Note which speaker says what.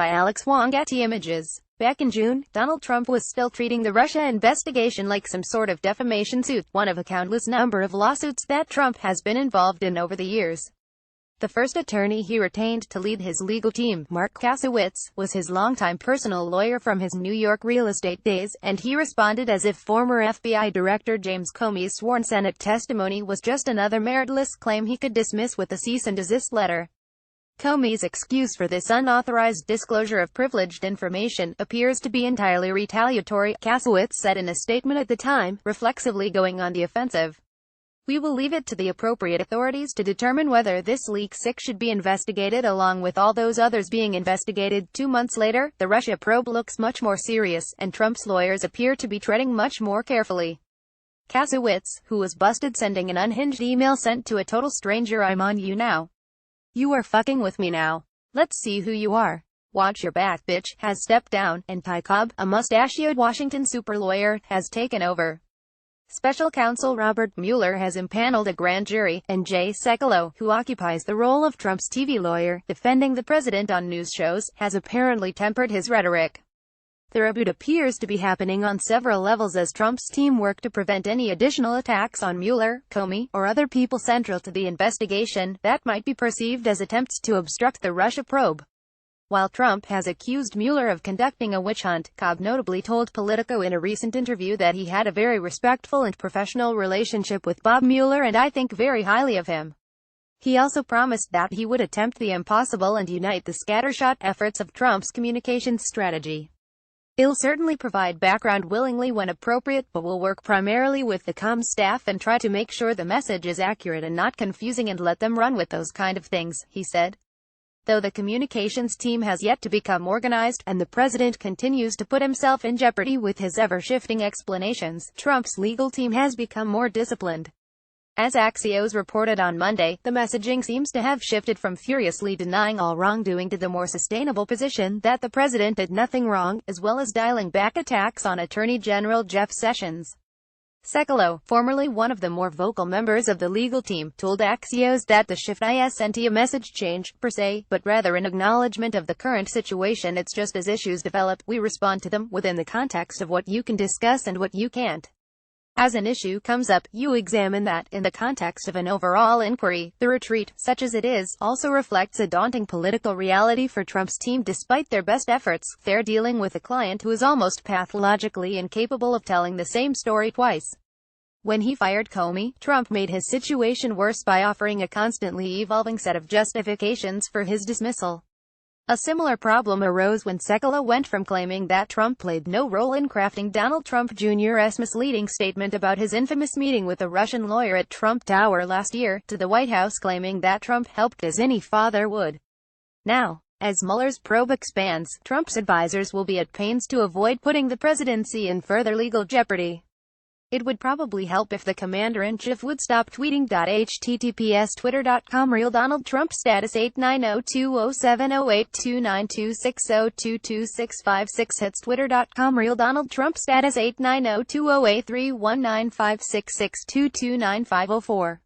Speaker 1: by Alex Wong. Getty Images. Back in June, Donald Trump was still treating the Russia investigation like some sort of defamation suit, one of a countless number of lawsuits that Trump has been involved in over the years. The first attorney he retained to lead his legal team, Mark Kasowitz, was his longtime personal lawyer from his New York real estate days, and he responded as if former FBI Director James Comey's sworn Senate testimony was just another meritless claim he could dismiss with a cease and desist letter. Comey's excuse for this unauthorized disclosure of privileged information appears to be entirely retaliatory, Kasowitz said in a statement at the time, reflexively going on the offensive. We will leave it to the appropriate authorities to determine whether this leak should be investigated along with all those others being investigated. 2 months later, the Russia probe looks much more serious, and Trump's lawyers appear to be treading much more carefully. Kasowitz, who was busted sending an unhinged email sent to a total stranger, "I'm on you now. You are fucking with me now. Let's see who you are. Watch your back, bitch," has stepped down, and Ty Cobb, a mustachioed Washington super lawyer, has taken over. Special counsel Robert Mueller has impaneled a grand jury, and Jay Sekulow, who occupies the role of Trump's TV lawyer, defending the president on news shows, has apparently tempered his rhetoric. The reboot appears to be happening on several levels as Trump's team work to prevent any additional attacks on Mueller, Comey, or other people central to the investigation that might be perceived as attempts to obstruct the Russia probe. While Trump has accused Mueller of conducting a witch hunt, Cobb notably told Politico in a recent interview that he had a very respectful and professional relationship with Bob Mueller and I think very highly of him. He also promised that he would attempt the impossible and unite the scattershot efforts of Trump's communications strategy. He'll certainly provide background willingly when appropriate, but will work primarily with the comms staff and try to make sure the message is accurate and not confusing and let them run with those kind of things, he said. Though the communications team has yet to become organized, and the president continues to put himself in jeopardy with his ever-shifting explanations, Trump's legal team has become more disciplined. As Axios reported on Monday, the messaging seems to have shifted from furiously denying all wrongdoing to the more sustainable position that the president did nothing wrong, as well as dialing back attacks on Attorney General Jeff Sessions. Sekulow, formerly one of the more vocal members of the legal team, told Axios that the shift isn't a message change, per se, but rather an acknowledgement of the current situation. It's just as issues develop, we respond to them, within the context of what you can discuss and what you can't. As an issue comes up, you examine that, in the context of an overall inquiry. The retreat, such as it is, also reflects a daunting political reality for Trump's team. Despite their best efforts, they're dealing with a client who is almost pathologically incapable of telling the same story twice. When he fired Comey, Trump made his situation worse by offering a constantly evolving set of justifications for his dismissal. A similar problem arose when Sekulow went from claiming that Trump played no role in crafting Donald Trump Jr.'s misleading statement about his infamous meeting with a Russian lawyer at Trump Tower last year, to the White House claiming that Trump helped as any father would. Now, as Mueller's probe expands, Trump's advisors will be at pains to avoid putting the presidency in further legal jeopardy. It would probably help if the commander-in-chief would stop tweeting. https twitter.com real Donald Trump status 890-207082926022656 hits twitter.com real Donald Trump status 890-208319566229504